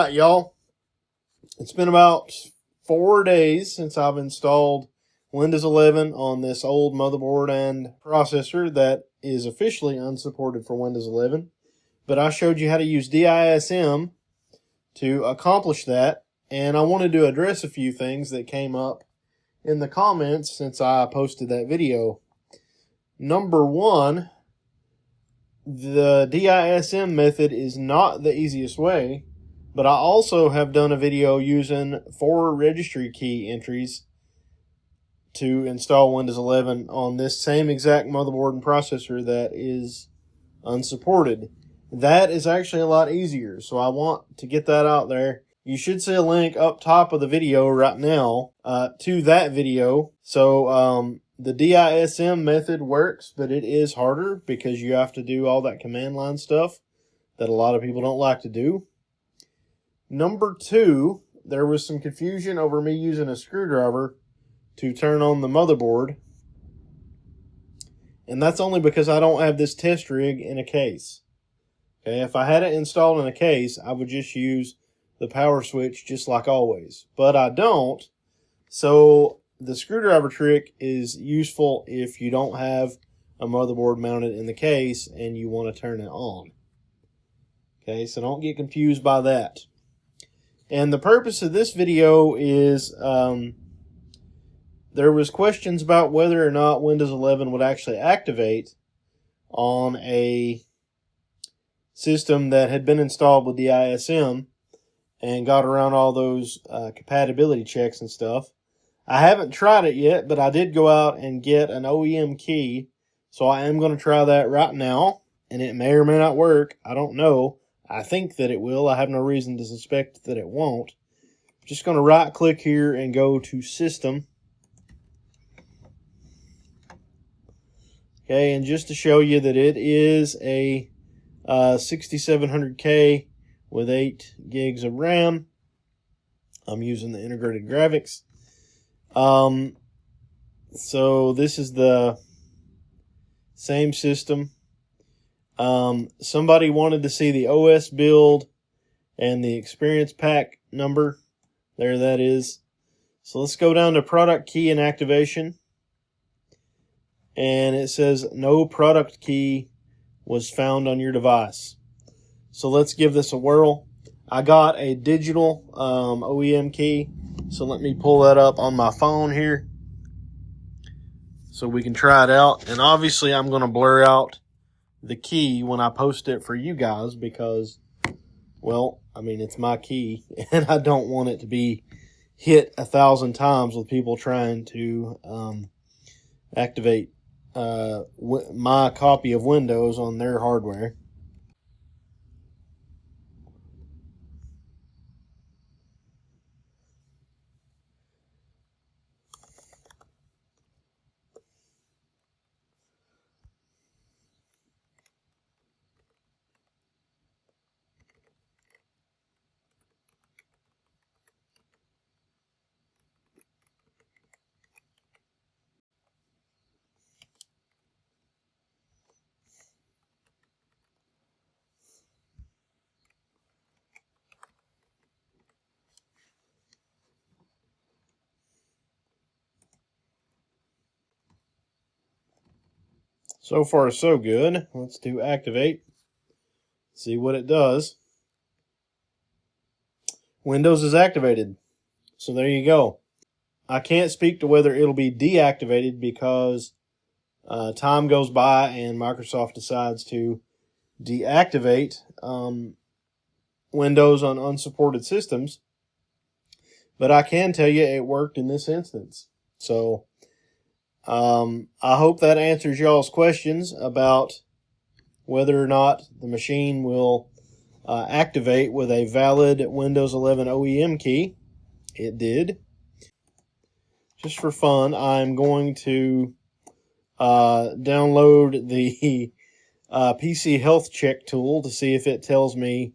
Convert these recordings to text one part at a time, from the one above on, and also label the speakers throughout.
Speaker 1: Alright, y'all. It's been about 4 days since I've installed Windows 11 on this old motherboard and processor that is officially unsupported for Windows 11. But I showed you how to use DISM to accomplish that, and I wanted to address a few things that came up in the comments since I posted that video. Number one, the DISM method is not the easiest way, but I also have done a video using 4 registry key entries to install Windows 11 on this same exact motherboard and processor that is unsupported. That is actually a lot easier, so I want to get that out there. You should see a link up top of the video right now to that video. So the DISM method works, but it is harder because you have to do all that command line stuff that a lot of people don't like to do. Number two, there was some confusion over me using a screwdriver to turn on the motherboard. And that's only because I don't have this test rig in a case. Okay, if I had it installed in a case, I would just use the power switch just like always. But I don't, so the screwdriver trick is useful if you don't have a motherboard mounted in the case and you want to turn it on. Okay, so don't get confused by that. And the purpose of this video is there was questions about whether or not Windows 11 would actually activate on a system that had been installed with DISM and got around all those compatibility checks and stuff. I haven't tried it yet, but I did go out and get an OEM key, so I am going to try that right now, and it may or may not work. I don't know. I think that it will. I have no reason to suspect that it won't. I'm just going to right click here and go to System. Okay, and just to show you that it is a 6700K with 8 gigs of RAM. I'm using the integrated graphics. So this is the same system. Somebody wanted to see the OS build and the experience pack number. There that is. So let's go down to product key and activation. And it says no product key was found on your device. So let's give this a whirl. I got a digital OEM key. So let me pull that up on my phone here so we can try it out. And obviously I'm going to blur out the key when I post it for you guys because, well, I mean, it's my key and I don't want it to be hit 1,000 times with people trying to activate my copy of Windows on their hardware. So far, so good. Let's do activate. See what it does. Windows is activated. So there you go. I can't speak to whether it'll be deactivated because time goes by and Microsoft decides to deactivate Windows on unsupported systems. But I can tell you it worked in this instance. So I hope that answers y'all's questions about whether or not the machine will activate with a valid Windows 11 OEM key. It did. Just for fun, I'm going to download the PC Health Check tool to see if it tells me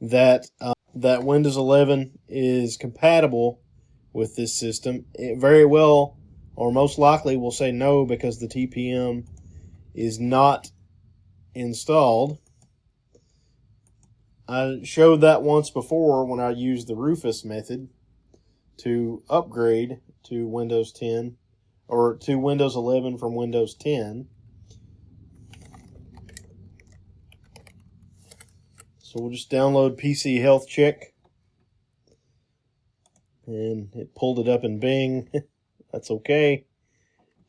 Speaker 1: that that Windows 11 is compatible with this system. It very well, or most likely, will say no because the TPM is not installed. I showed that once before when I used the Rufus method to upgrade to Windows 10 or to Windows 11 from Windows 10. So we'll just download PC Health Check. And it pulled it up in Bing. That's okay.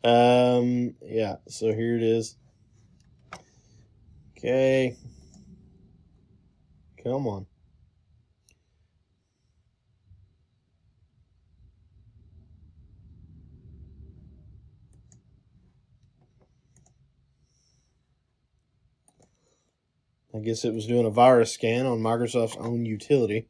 Speaker 1: Yeah, so here it is. Okay. Come on. I guess it was doing a virus scan on Microsoft's own utility.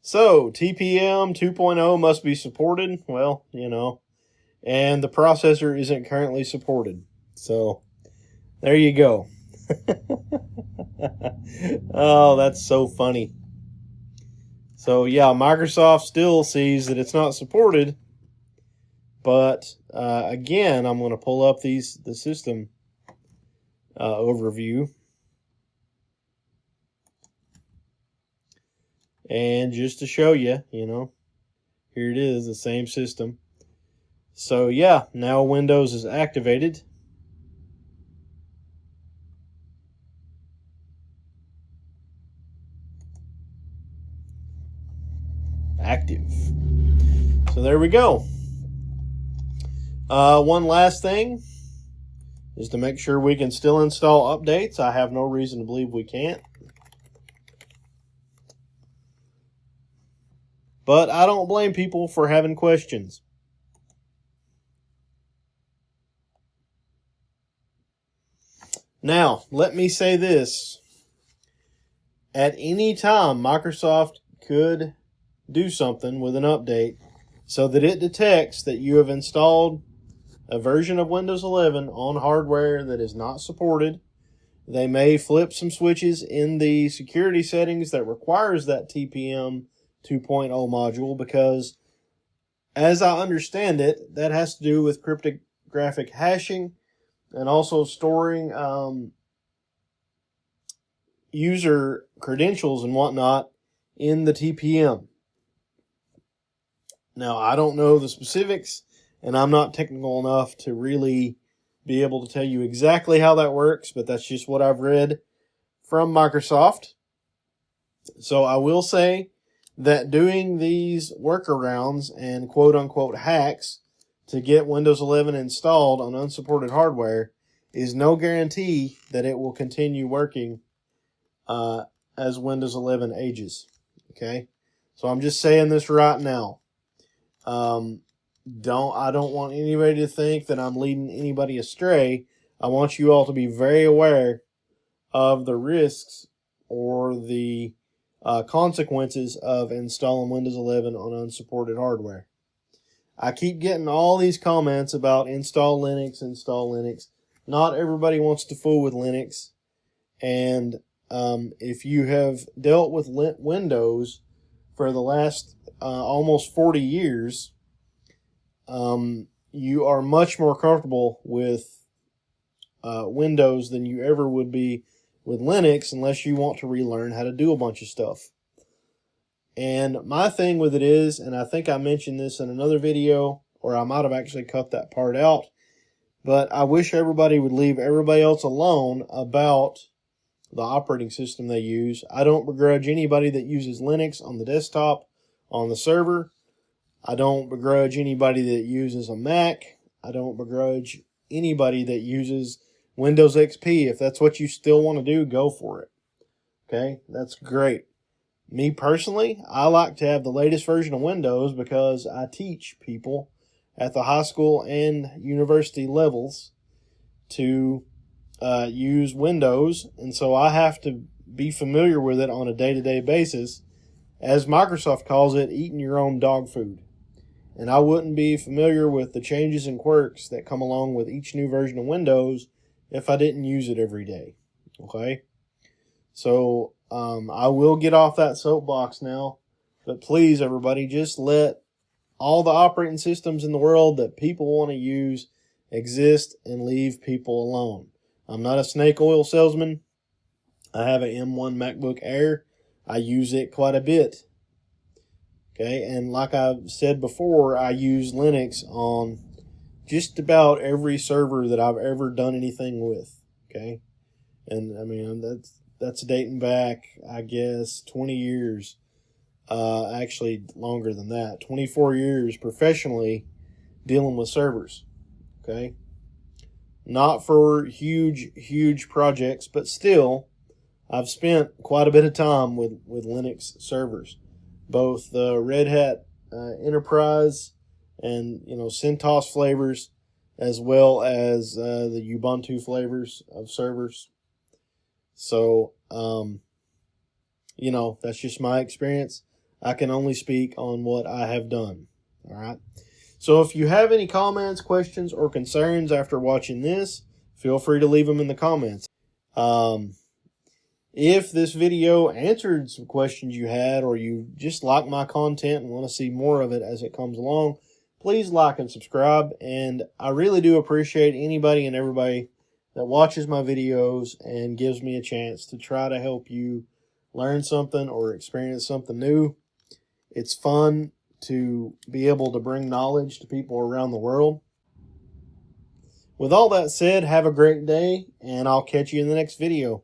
Speaker 1: So, TPM 2.0 must be supported. Well, you know, and the processor isn't currently supported. So, there you go. Oh, that's so funny. So, yeah, Microsoft still sees that it's not supported. But, again, I'm going to pull up the system overview. And just to show you, you know, here it is, the same system. So yeah, now Windows is activated. Active. So there we go. One last thing is to make sure we can still install updates. I have no reason to believe we can't. But I don't blame people for having questions. Now, let me say this. At any time, Microsoft could do something with an update so that it detects that you have installed a version of Windows 11 on hardware that is not supported. They may flip some switches in the security settings that requires that TPM 2.0 module because, as I understand it, that has to do with cryptographic hashing and also storing user credentials and whatnot in the TPM. Now, I don't know the specifics, and I'm not technical enough to really be able to tell you exactly how that works, but that's just what I've read from Microsoft. So I will say that doing these workarounds and quote-unquote hacks to get Windows 11 installed on unsupported hardware is no guarantee that it will continue working as Windows 11 ages. Okay? So I'm just saying this right now. I don't want anybody to think that I'm leading anybody astray. I want you all to be very aware of the risks or the consequences of installing Windows 11 on unsupported hardware. I keep getting all these comments about install Linux, install Linux. Not everybody wants to fool with Linux. And if you have dealt with Windows for the last almost 40 years, you are much more comfortable with Windows than you ever would be with Linux unless you want to relearn how to do a bunch of stuff. And my thing with it is, and I think I mentioned this in another video, or I might have actually cut that part out, but I wish everybody would leave everybody else alone about the operating system they use. I don't begrudge anybody that uses Linux on the desktop, on the server. I don't begrudge anybody that uses a Mac. I don't begrudge anybody that uses Windows XP. If that's what you still want to do, go for it. Okay, that's great. Me personally, I like to have the latest version of Windows because I teach people at the high school and university levels to use Windows, and so I have to be familiar with it on a day-to-day basis. As Microsoft calls it, eating your own dog food. And I wouldn't be familiar with the changes and quirks that come along with each new version of Windows if I didn't use it every day. Okay? So I will get off that soapbox now. But please, everybody, just let all the operating systems in the world that people want to use exist and leave people alone. I'm not a snake oil salesman. I have an M1 MacBook Air. I use it quite a bit. Okay, and like I've said before, I use Linux on just about every server that I've ever done anything with. Okay, and I mean that's dating back, I guess, 20 years. Actually longer than that, 24 years professionally dealing with servers. Okay, not for huge projects, but still, I've spent quite a bit of time with Linux servers, both the Red Hat Enterprise and CentOS flavors, as well as the Ubuntu flavors of servers. So, that's just my experience. I can only speak on what I have done. All right. So if you have any comments, questions, or concerns after watching this, feel free to leave them in the comments. If this video answered some questions you had, or you just like my content and want to see more of it as it comes along, please like and subscribe. And I really do appreciate anybody and everybody that watches my videos and gives me a chance to try to help you learn something or experience something new. It's fun to be able to bring knowledge to people around the world. With all that said, have a great day, and I'll catch you in the next video.